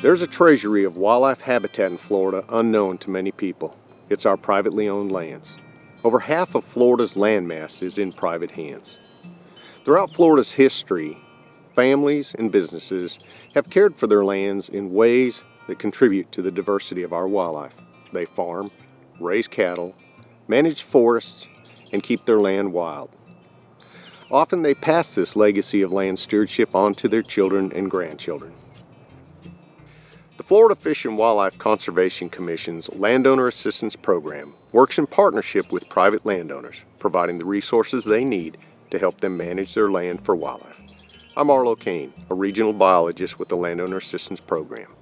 There's a treasury of wildlife habitat in Florida unknown to many people. It's our privately owned lands. Over half of Florida's landmass is in private hands. Throughout Florida's history, families and businesses have cared for their lands in ways that contribute to the diversity of our wildlife. They farm, raise cattle, manage forests, and keep their land wild. Often they pass this legacy of land stewardship on to their children and grandchildren. The Florida Fish and Wildlife Conservation Commission's Landowner Assistance Program works in partnership with private landowners, providing the resources they need to help them manage their land for wildlife. I'm Arlo Kane, a regional biologist with the Landowner Assistance Program.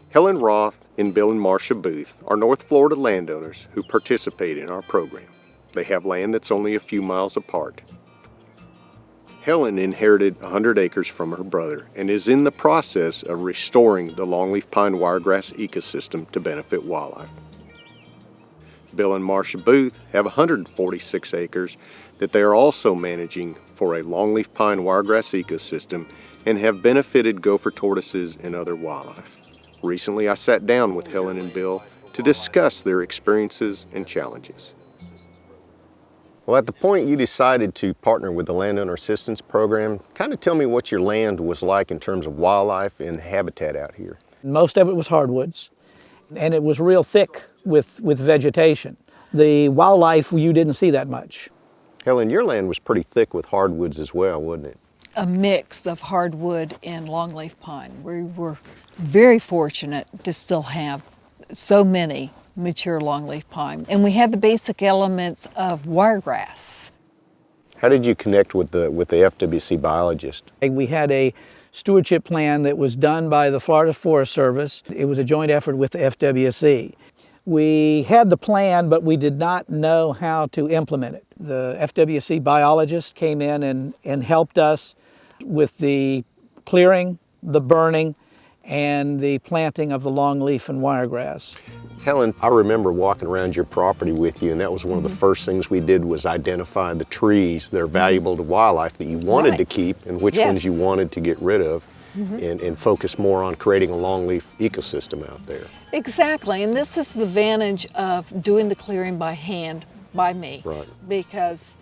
Helen Roth and Bill and Marcia Booth are North Florida landowners who participate in our program. They have land that's only a few miles apart. Helen inherited 100 acres from her brother and is in the process of restoring the longleaf pine wiregrass ecosystem to benefit wildlife. Bill and Marcia Booth have 146 acres that they are also managing for a longleaf pine wiregrass ecosystem and have benefited gopher tortoises and other wildlife. Recently, I sat down with Helen and Bill to discuss their experiences and challenges. Well, at the point you decided to partner with the Landowner Assistance Program, kind of tell me what your land was like in terms of wildlife and habitat out here. Most of it was hardwoods, and it was real thick with vegetation. The wildlife, you didn't see that much. Helen, your land was pretty thick with hardwoods as well, wasn't it? A mix of hardwood and longleaf pine. We were very fortunate to still have so many mature longleaf pine. And we had the basic elements of wiregrass. How did you connect with the FWC biologist? We had a stewardship plan that was done by the Florida Forest Service. It was a joint effort with the FWC. We had the plan, but we did not know how to implement it. The FWC biologist came in and helped us with the clearing, the burning, and the planting of the longleaf and wiregrass. Helen, I remember walking around your property with you, and that was one of the first things we did was identify the trees that are valuable to wildlife that you wanted to keep and which ones you wanted to get rid of and focus more on creating a longleaf ecosystem out there. Exactly, and this is the advantage of doing the clearing by hand, by me, because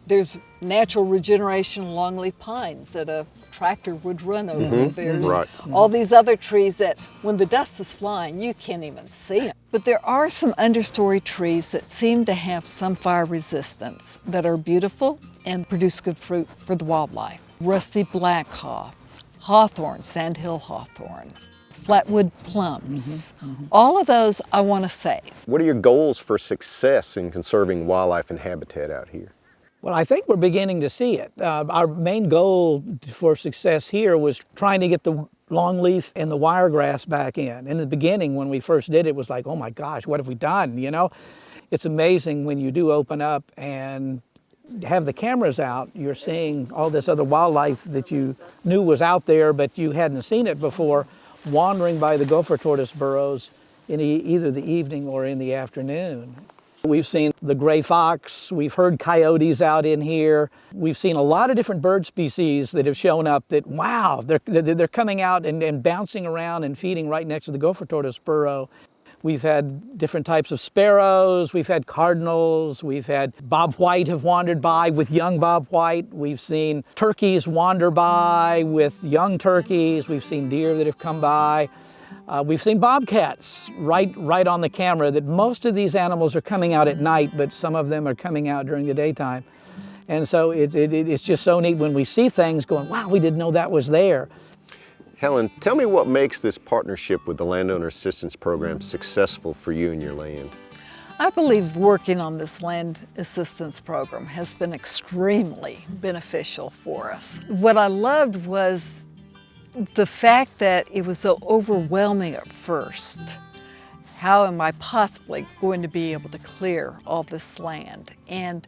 there's natural regeneration of longleaf pines that a tractor would run over. There's all these other trees that when the dust is flying, you can't even see them. But there are some understory trees that seem to have some fire resistance that are beautiful and produce good fruit for the wildlife. Rusty blackhaw, hawthorn, sandhill hawthorn, flatwood plums. All of those I want to save. What are your goals for success in conserving wildlife and habitat out here? Well, I think we're beginning to see it. Our main goal for success here was trying to get the longleaf and the wiregrass back in. In the beginning, when we first did it, was like, oh my gosh, what have we done, you know? It's amazing when you do open up and have the cameras out, you're seeing all this other wildlife that you knew was out there, but you hadn't seen it before, wandering by the gopher tortoise burrows in either the evening or in the afternoon. We've seen the gray fox, we've heard coyotes out in here. We've seen a lot of different bird species that have shown up that, wow, they're coming out and bouncing around and feeding right next to the gopher tortoise burrow. We've had different types of sparrows, we've had cardinals, we've had bobwhite have wandered by with young bobwhite. We've seen turkeys wander by with young turkeys. We've seen deer that have come by. We've seen bobcats right on the camera. That most of these animals are coming out at night, but some of them are coming out during the daytime. And so it's just so neat when we see things going, wow, we didn't know that was there. Helen, tell me what makes this partnership with the Landowner Assistance Program successful for you and your land. I believe working on this land assistance program has been extremely beneficial for us. What I loved was the fact that it was so overwhelming at first. How am I possibly going to be able to clear all this land? And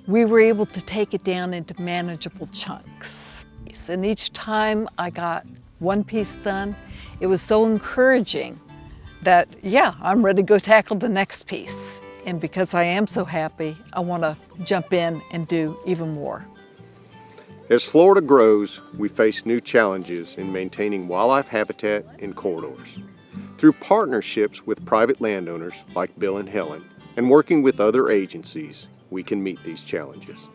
we were able to take it down into manageable chunks. And each time I got one piece done, it was so encouraging that, yeah, I'm ready to go tackle the next piece. And because I am so happy, I want to jump in and do even more. As Florida grows, we face new challenges in maintaining wildlife habitat and corridors. Through partnerships with private landowners like Bill and Helen, and working with other agencies, we can meet these challenges.